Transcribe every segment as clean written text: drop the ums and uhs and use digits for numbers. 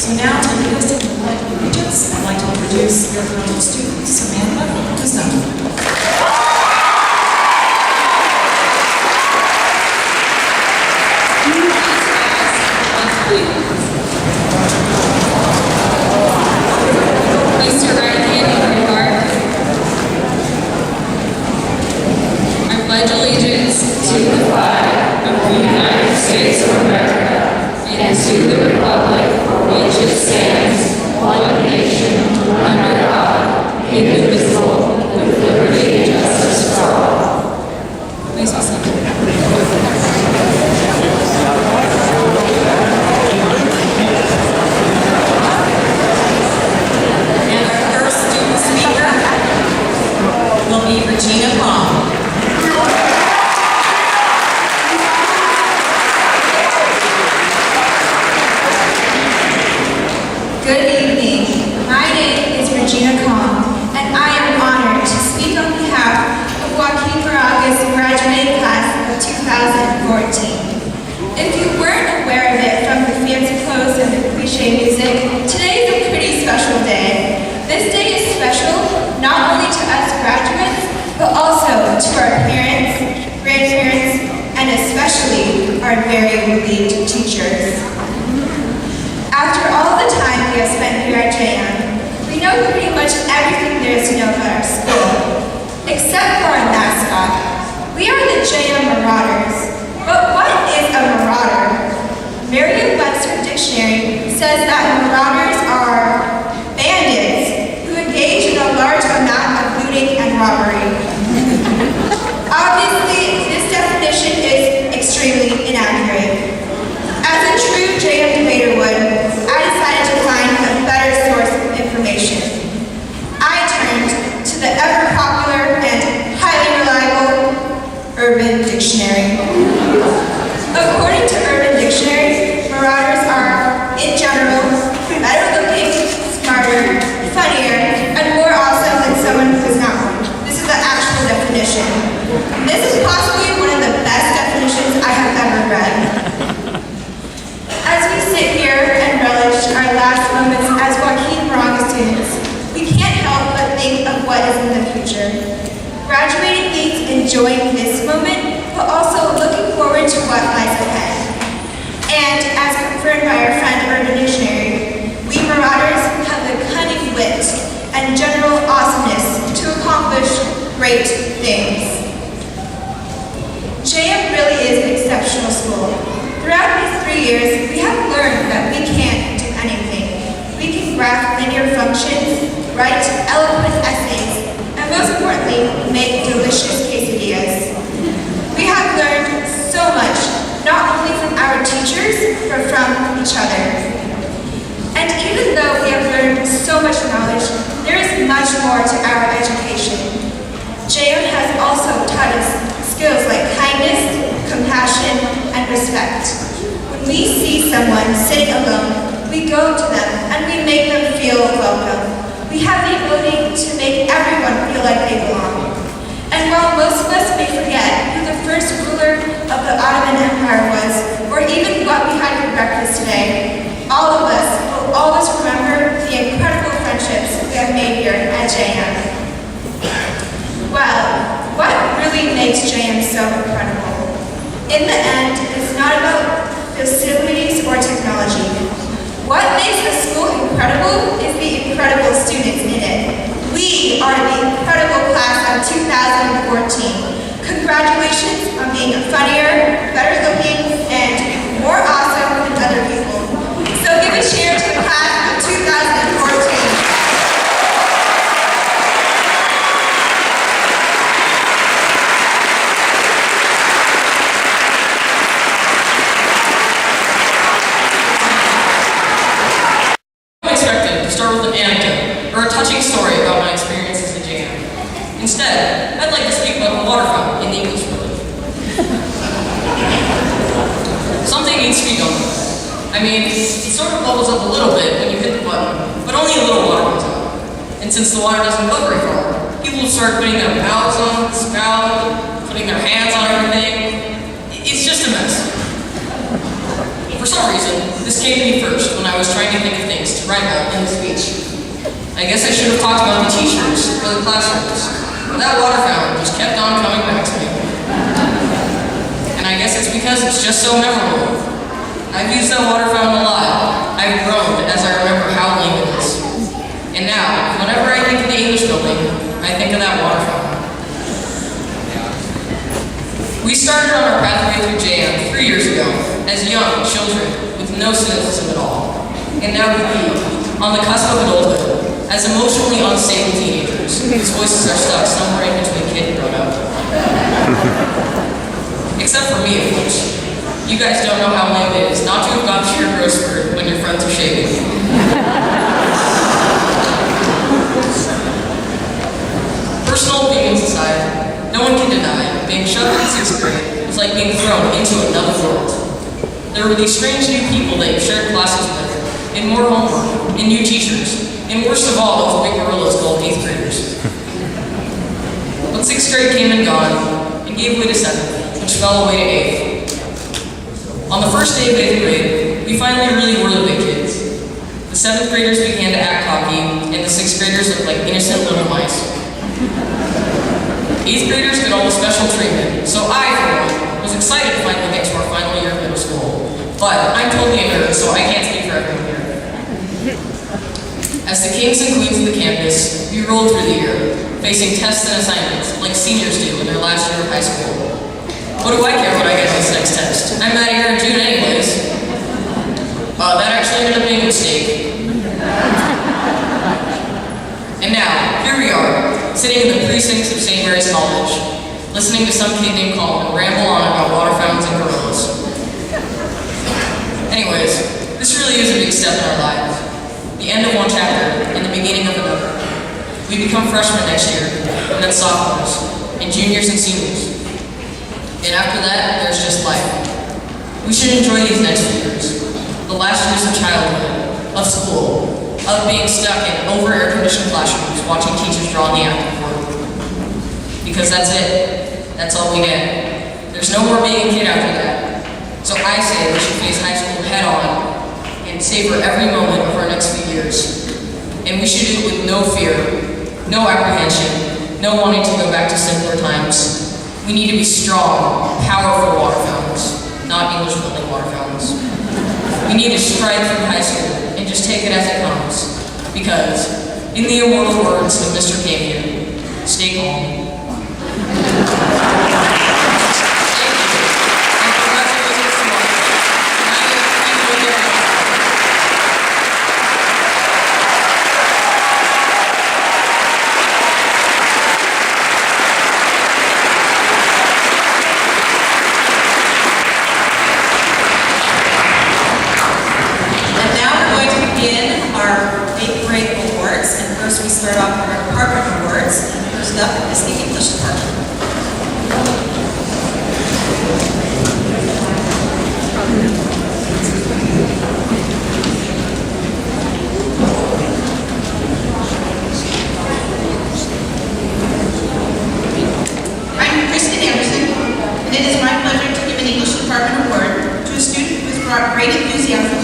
So now, to lead us in the Pledge of Allegiance, I'd like to introduce your fellow students, Samantha Wisdom. Place your right hand on your heart. I pledge allegiance to the flag of the United States of America and to the republic for which it stands, one nation, under God, indivisible, with liberty and justice for all. Please be seated. Good evening. My name is Regina Kong, and I am honored to speak on behalf of Joaquin Moraga's graduating class of 2014. If you weren't aware of it from the fancy clothes and the cliche music, today is a pretty special day. This day is special not only to us graduates, but also to our parents, grandparents, and especially our very relieved teachers. After all the time we have spent here at JM, we know pretty much everything there is to know about our school, except for our mascot. We are the JM Marauders. But what is a marauder? Merriam-Webster Dictionary says that marauders are bandits who engage in a large amount of looting and robbery. Obviously, this definition is extremely inaccurate. As a true JM debater would, I decided to find a better source of information. I turned to the ever-popular and highly reliable Urban Dictionary. According to Urban Dictionary, marauders are, in general, better-looking, smarter, funnier, and more awesome than someone who is not one. This is the actual definition. This is possibly one of the best definitions I have ever read. As we sit here and relish our last moments as Joaquin Moraga students, we can't help but think of what is in the future. Graduating means enjoying this moment, but also looking forward to what lies ahead. And as confirmed by our friend Urban Dictionary, we Marauders have the cunning wit and general awesomeness to accomplish great things. JM really is an exceptional school. Throughout these 3 years, we have learned that we can't do anything. We can graph linear functions, write eloquent essays, and most importantly, make delicious quesadillas. We have learned so much, not only from our teachers, but from each other. And even though we have learned so much knowledge, there is much more to our education. JM has also taught us skills like kindness, compassion, and respect. When we see someone sitting alone, we go to them and we make them feel welcome. We have the ability to make everyone feel like they belong. And while most of us may forget who the first ruler of the Ottoman Empire was, or even what we had for breakfast today, all of us will always remember the incredible friendships we have made here at JM. Well, what really makes JM so incredible? In the end, it's not about facilities or technology. What makes a school incredible is the incredible students in it. We are the incredible class of 2014. Congratulations on being funnier, better looking, and more awesome than other people. So give a cheer to the class of 2014. Or a touching story about my experiences at JM. Instead, I'd like to speak about the water fountain in the English building. Something needs to be done with that. I mean, it sort of bubbles up a little bit when you hit the button, but only a little water comes out. And since the water doesn't go very far, people start putting their mouths on the spout, putting their hands on everything. It's just a mess. For some reason, this came to me first when I was trying to think of things right now in the speech. I guess I should have talked about the teachers or the classrooms, but that water fountain just kept on coming back to me. And I guess it's because it's just so memorable. I've used that water fountain a lot. I've grown as I remember how lame it is. And now, whenever I think of the English building, I think of that water fountain. We started on our pathway through JM 3 years ago as young children with no cynicism at all. And now we lead, on the cusp of adulthood, as emotionally unstable teenagers whose voices are stuck somewhere in between kid and grown-up. Except for me, of course. You guys don't know how lame it is not to have gone to your growth spurt when your friends are shaving. Personal opinions aside, no one can deny being shoved in 6th grade was like being thrown into another world. There were these strange new people that you shared classes with, and more homework, and new teachers, and worst of all, those big gorillas called 8th graders. But 6th grade came and gone, and gave way to 7th, which fell away to 8th. On the first day of 8th grade, we finally really were the big kids. The 7th graders began to act cocky, and the 6th graders looked like innocent little mice. 8th graders get all the special treatment, so I, for one, was excited to finally get to our final year of middle school. But I'm totally a nerd, so I can't speak for everyone here. As the kings and queens of the campus, we rolled through the year, facing tests and assignments like seniors do in their last year of high school. What do I care when I get this next test? I'm out of here in June anyways. That actually ended up being a mistake. And now, here we are, sitting in the precincts of St. Mary's College, listening to some kid named Colin ramble on about water fountains and gorillas. Anyways, this really is a big step in our lives. The end of one chapter and the beginning of another. We become freshmen next year, and then sophomores, and juniors and seniors. And after that, there's just life. We should enjoy these next few years. The last years of childhood, of school, of being stuck in over-air-conditioned classrooms watching teachers draw on the active board. Because that's it. That's all we get. There's no more being a kid after that. So I say we should face high school head on and savor every moment of our next few years. And we should do it with no fear, no apprehension, no wanting to go back to simpler times. We need to be strong, powerful water fountains, not English building water fountains. We need to stride through high school and just take it as it comes. Because, in the immortal words of Mr. Campion, stay calm. We start off with our department awards, and first up is the English department. I'm Kristen Anderson, and it is my pleasure to give an English department award to a student who has brought great enthusiasm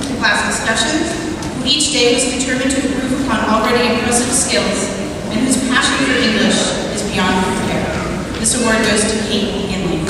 to class discussions, who each day was determined to improve upon already impressive skills, and whose passion for English is beyond compare. This award goes to Kate Inley.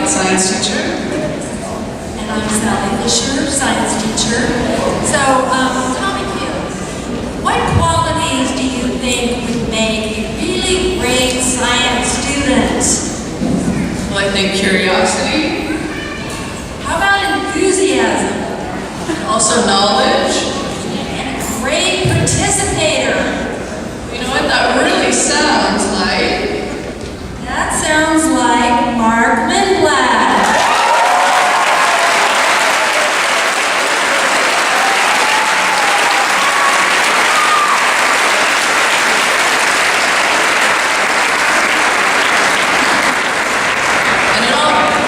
science teacher. And I'm Sally Fisher, science teacher. So, tell me, what qualities do you think would make a really great science student? Well, I think curiosity, How about enthusiasm? and also knowledge. And a great participator? You know what that really sounds like? That sounds like Mark Lindblad.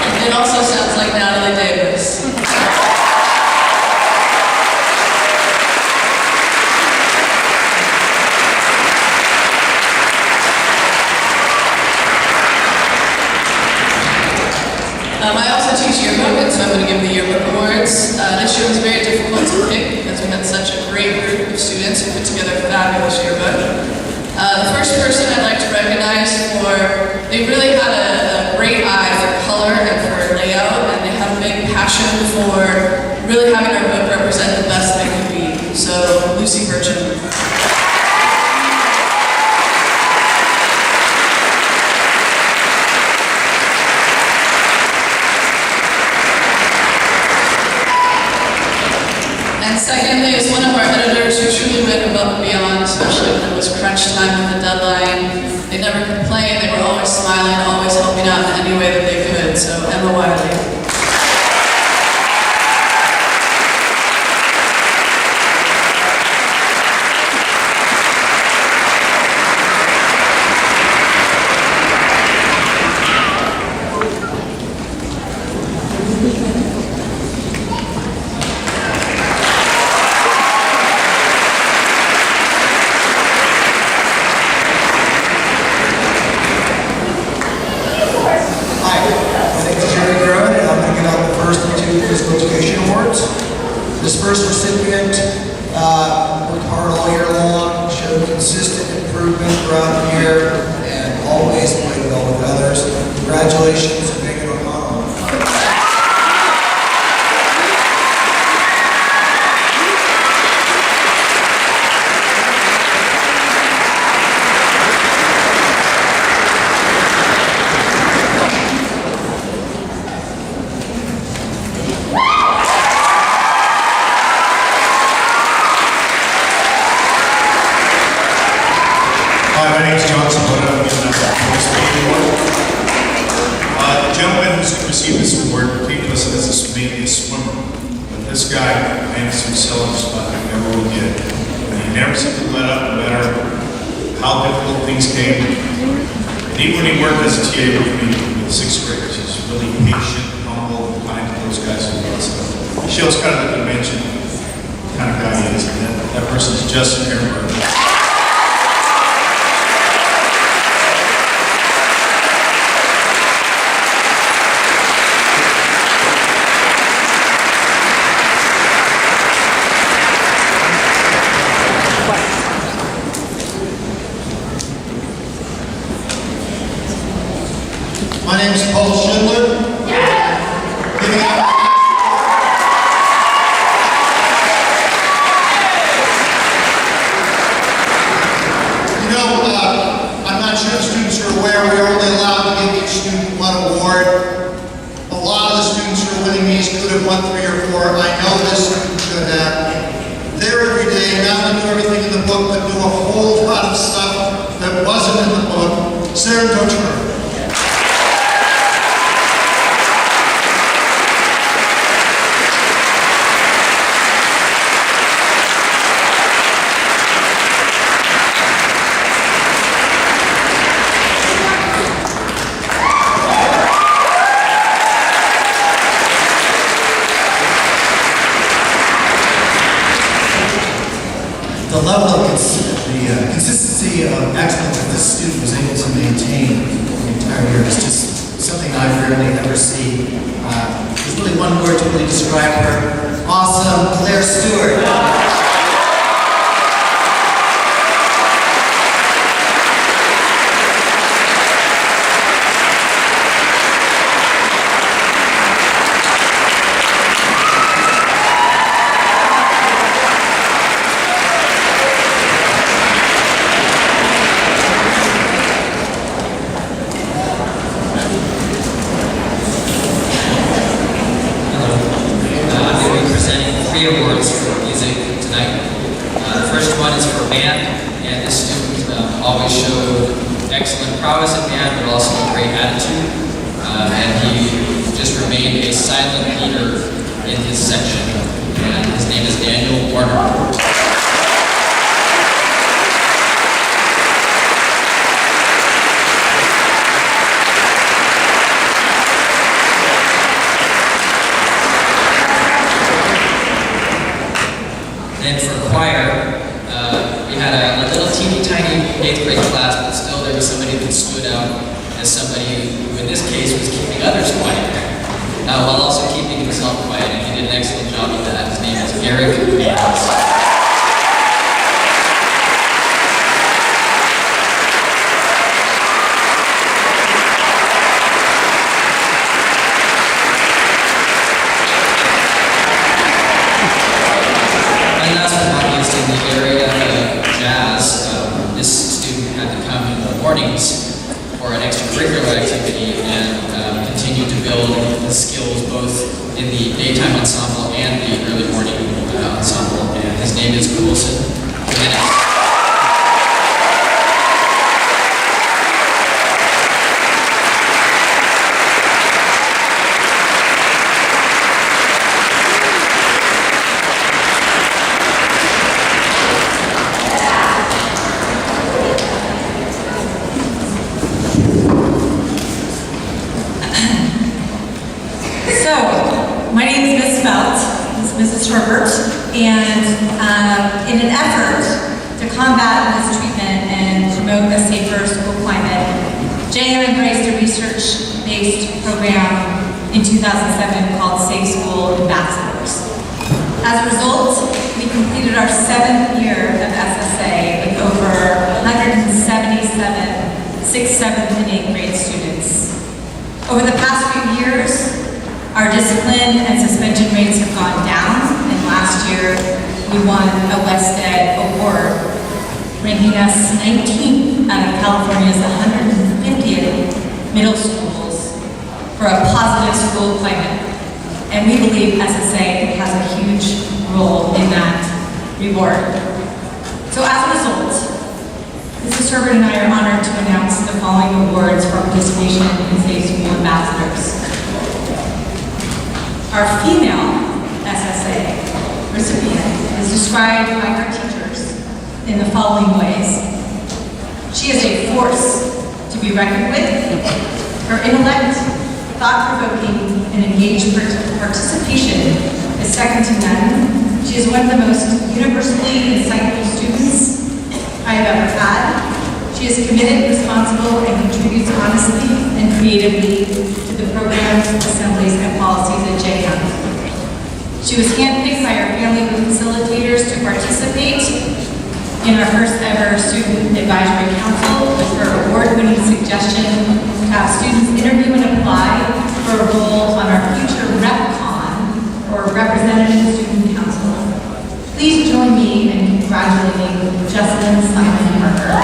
And it also sounds like Natalie Davis. I also teach yearbook, and so I'm going to give the yearbook awards. This year was very difficult to pick because we had such a great group of students who put together a fabulous yearbook. The first person I'd like to recognize they really had a great eye for color and for layout, and they had a big passion for really having our book represent the best they could be. So, Lucy Burcham. And secondly is one of our editors who truly went above and beyond, especially when it was crunch time with the deadline. They never complained, they were always smiling, always helping out in any way that they could. So, Emma Wiley. Hi, my name is JM Grad, and I'm going to give out the first of two physical education awards. This first recipient worked hard all year long, showed consistent improvement throughout the year, and always played well with others. Congratulations, Megan O'Connell. Hi, my name is Joaquin Moraga Intermediate. The gentleman who's going to receive this award came to us as a maybe a swimmer, but this guy managed himself never will get. And he never seemed to let up, no matter how difficult things came. And even when he worked as a TA with me with the sixth graders, he's really patient, humble, and kind to those guys who love stuff. He shows kind of the dimension, the kind of guy he is. And that person is Justin Ehrenberg. My name is Paul Schindler. Giving out I'm not sure the students are aware, we're only allowed to give each student one award. A lot of the students who are winning these could have won 3 or 4. I know this student could have. They're every day, not only do everything in the book, but do a whole lot of stuff that wasn't in the book. Sarah, don't you worry. The level of consistency of excellence that this student was able to maintain the entire year is just something I rarely ever see. There's really one word to really describe her: awesome, Claire Stewart. 3 awards for music tonight. The first one is for band, and this student always showed excellent prowess in band, but also a great attitude. And he just remained a silent leader in his section. And his name is Daniel Warner. Then for choir, we had a little teeny tiny 8th grade class, but still there was somebody that stood out as somebody who in this case was keeping others quiet, while also keeping himself quiet, and he did an excellent job of that. His name is Eric Vance. In the area of jazz, this student had to come in the mornings for an extracurricular activity and continue to build the skills both in the daytime ensemble and the early morning ensemble. And his name is Coulson Jimenez. My name is Ms. Felt, this is Mrs. Herbert, and in an effort to combat mistreatment and promote a safer school climate, JM embraced a research-based program in 2007 called Safe School Ambassadors. As a result, we completed our 7th year of SSA with over 177 6th, 7th, and 8th grade students. Over the past few years, our discipline and suspension rates have gone down, and last year we won a WestEd award, ranking us 19th out of California's 150th middle schools for a positive school climate. And we believe SSA has a huge role in that reward. So as a result, Mrs. Herbert and I are honored to announce the following awards for participation in Safe School Ambassadors. Our female SSA recipient is described by her teachers in the following ways. She is a force to be reckoned with. Her intellect, thought-provoking, and engaged participation is second to none. She is one of the most universally insightful students I have ever had. She is committed, responsible, and contributes honestly and creatively to the programs, assemblies, and policies at JM. She was handpicked by our family facilitators to participate in our first ever Student Advisory Council with her award-winning suggestion to have students interview and apply for a role on our future RepCon, or Representative Student Council. Please join me in congratulating Jessalyn Simon Parker.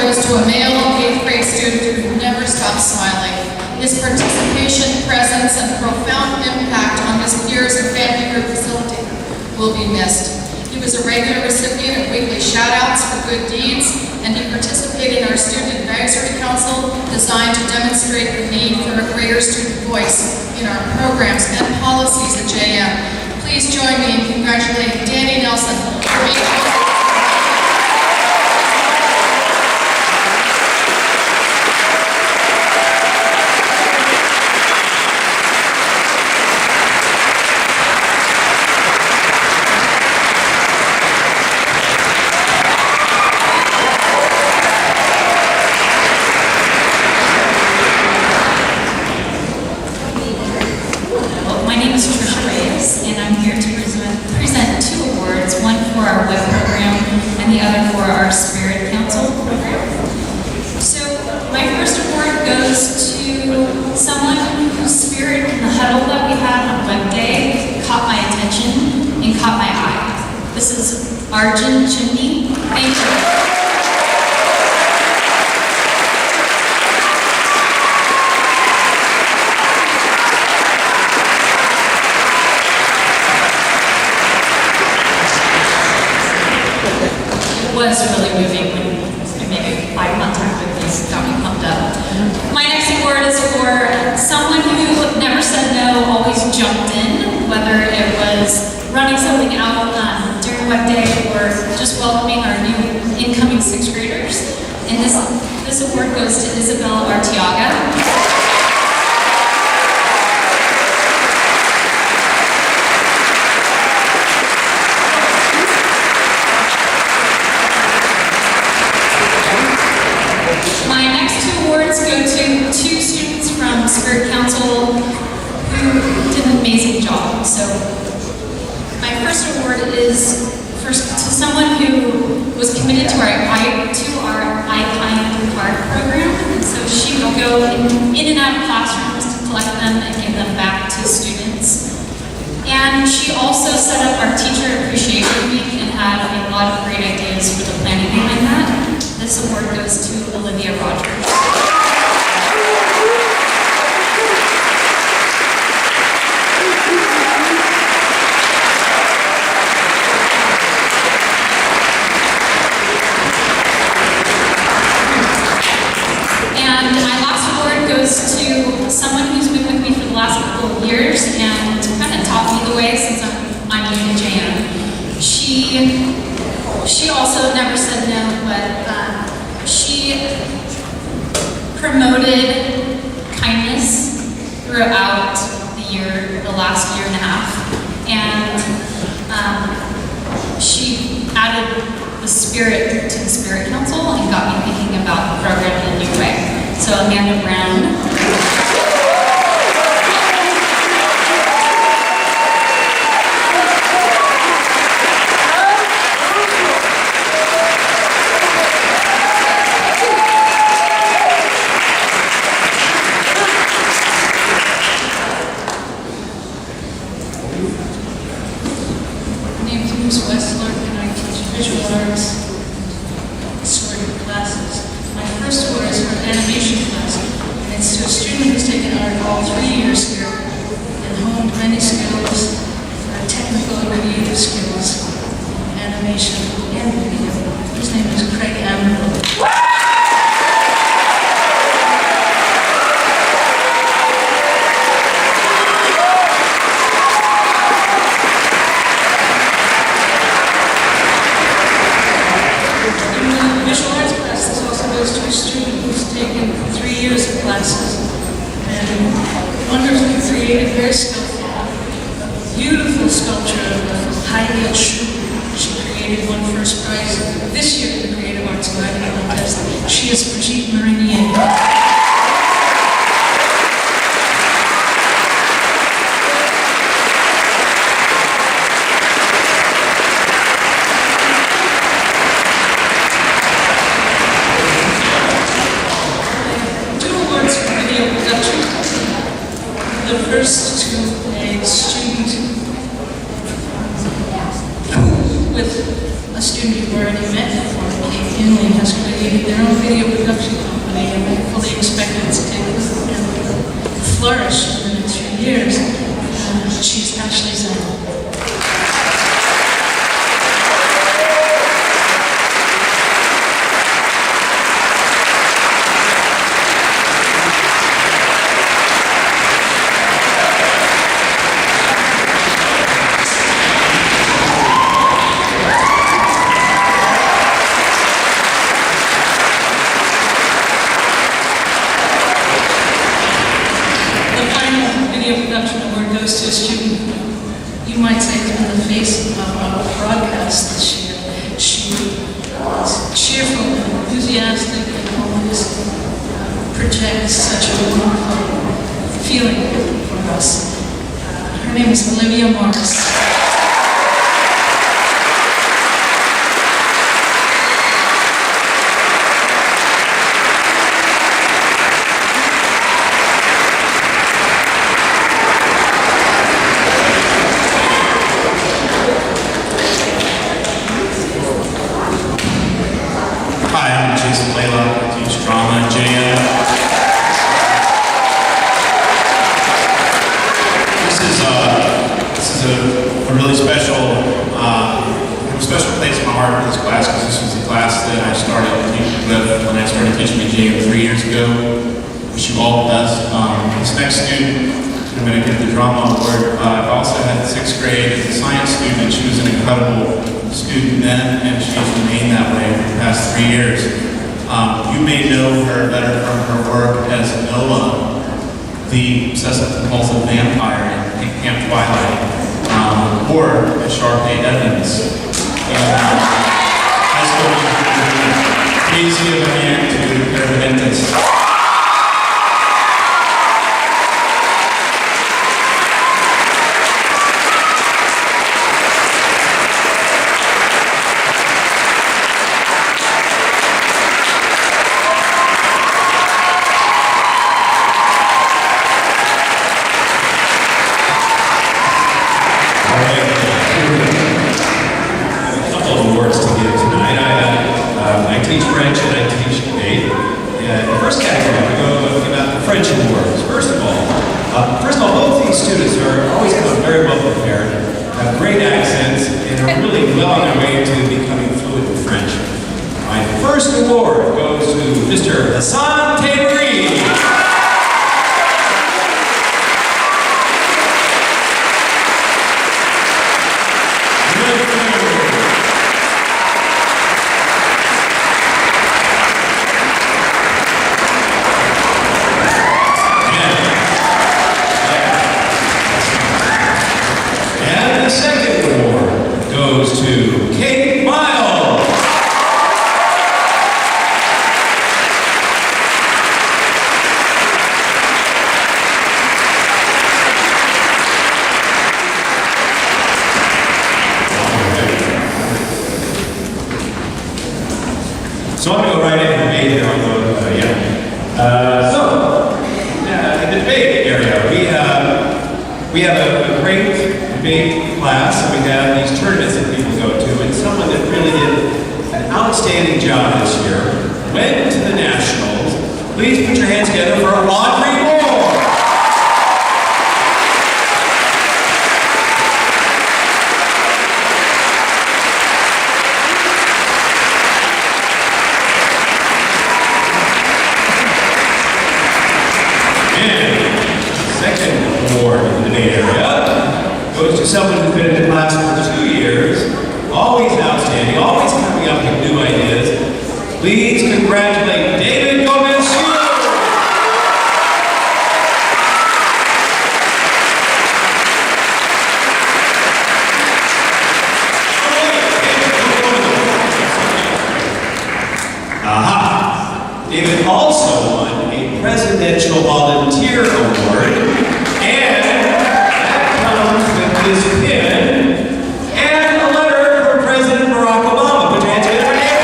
To a male 8th grade student who never stopped smiling. His participation, presence, and profound impact on his peers and family group facilitator will be missed. He was a regular recipient of weekly shout-outs for good deeds, and he participated in our Student Advisory Council designed to demonstrate the need for a greater student voice in our programs and policies at JM. Please join me in congratulating Danny Nelson for being My name is Trisha Reyes, and I'm here to present 2 awards, one for our web program goes to someone whose spirit in the huddle that we had on Web Day caught my attention and caught my eye. This is Arjun Chimney. Thank you. Was really moving when maybe eye contact with these got me pumped up. My next award is for someone who never said no, always jumped in, whether it was running something out during Web Day or just welcoming our new incoming 6th graders. And this award goes to Isabel Arteaga. My next 2 awards go to 2 students from Spirit Council who did an amazing job. So my first award is to someone who was committed to our I-Kind Card program. And so she would go in and out of classrooms to collect them and give them back to students. And she also set up our Teacher Appreciation Week and had a lot of great ideas for the planning behind that. This award goes to Olivia Rogers. And my last award goes to someone who's been with me for the last couple of years and kind of taught me the way since I'm new to JM. She also never said no, but she promoted kindness throughout the last year and a half, and she added the spirit to the Spirit Council and got me thinking about the program in a new way. So Amanda Brown. Her name is Olivia Morris. started teaching at JM 3 years ago. Wish you all the best. This next student, I'm going to give the drama award. I also had 6th grade as a science student. She was an incredible student then, and she's remained that way for the past 3 years. You may know her better from her work as Noah, the obsessive-compulsive vampire in Camp Twilight, or as Sharpay Evans in high school. Please give a hand to their dentist. I teach French and I teach debate. The first category, I'm going to go about the French awards. First of all, both these students are always come very well prepared, have great accents, and are really well on their way to becoming fluent in French. My first award goes to Mr. Hassan Tabri. The second award goes to Kate Miles. So I'm going to go right into the debate here. In the debate area, we have a great debate class, and we have these tournaments that people go to, and someone that really did an outstanding job this year went to the Nationals. Please put your hands together for Audrey Moore. Second award in the debate area goes to someone who's been in the class for 2 years, always outstanding, always coming up with new ideas. Please congratulate David Gomez. David also won a Presidential Volunteer Award, and that comes with his pin and a letter from President Barack Obama. Put your hands together for David.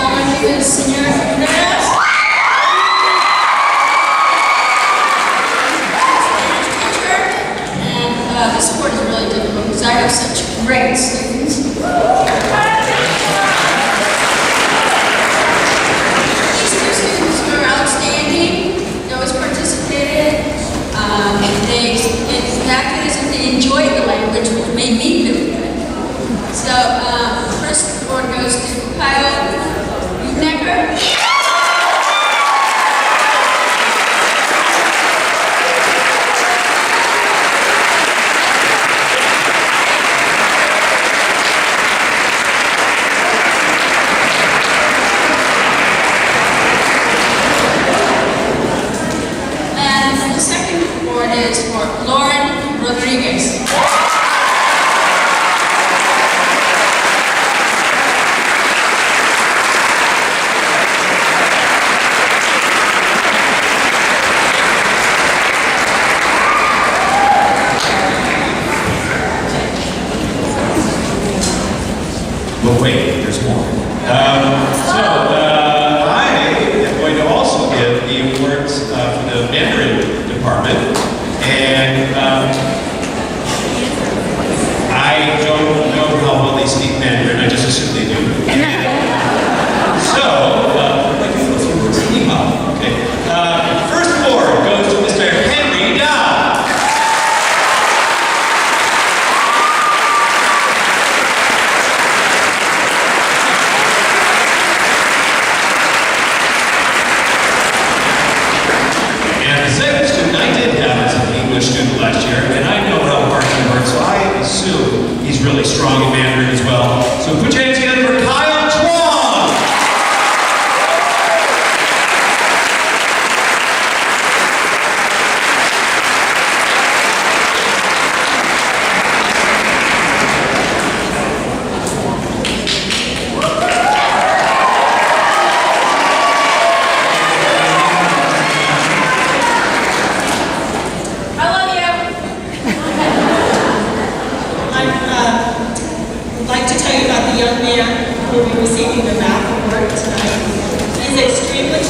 My name is Senor Grad.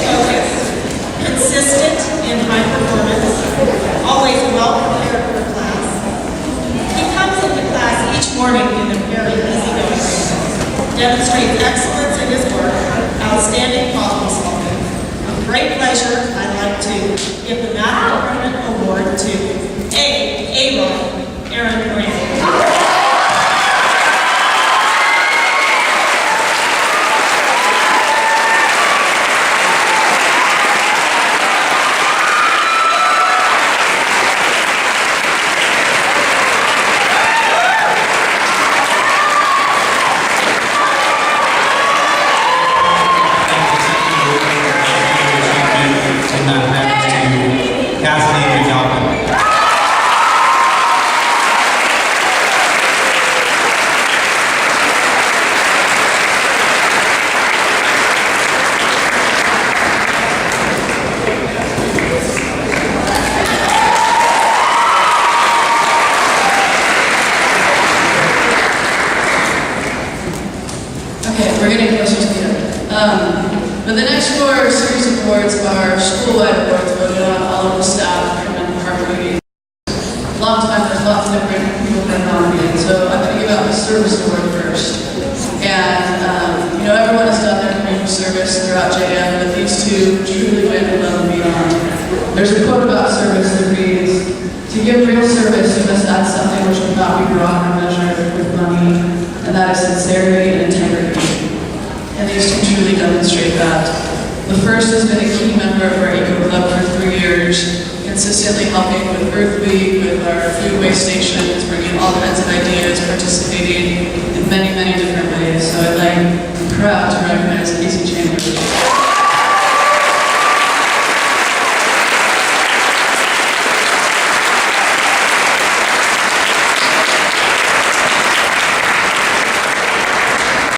focused, consistent in high performance, always well prepared for class. He comes into class each morning in a very easygoing way, demonstrates excellence in his work, outstanding problem solving. With great pleasure, I'd like to give the Math Department Award to Aaron Grant. Okay, we're getting closer to the end. But the next four series of awards are school-wide awards voted on all of the staff from department meetings. A long time, there's lots of different people that are nominated, so I'm going to give out the service award first. And, everyone has done their community service throughout JM, but these two truly went above and beyond. There's a quote about service that reads, "To give real service, you must add something which cannot be brought or measured with money, and that is sincerity and integrity." And these two truly demonstrate that. The first has been a key member of our Eco Club for 3 years, consistently helping with Earth Week, with our food waste stations, bringing all kinds of ideas, participating in many, many different ways. So I'm proud to recognize Casey Chambers.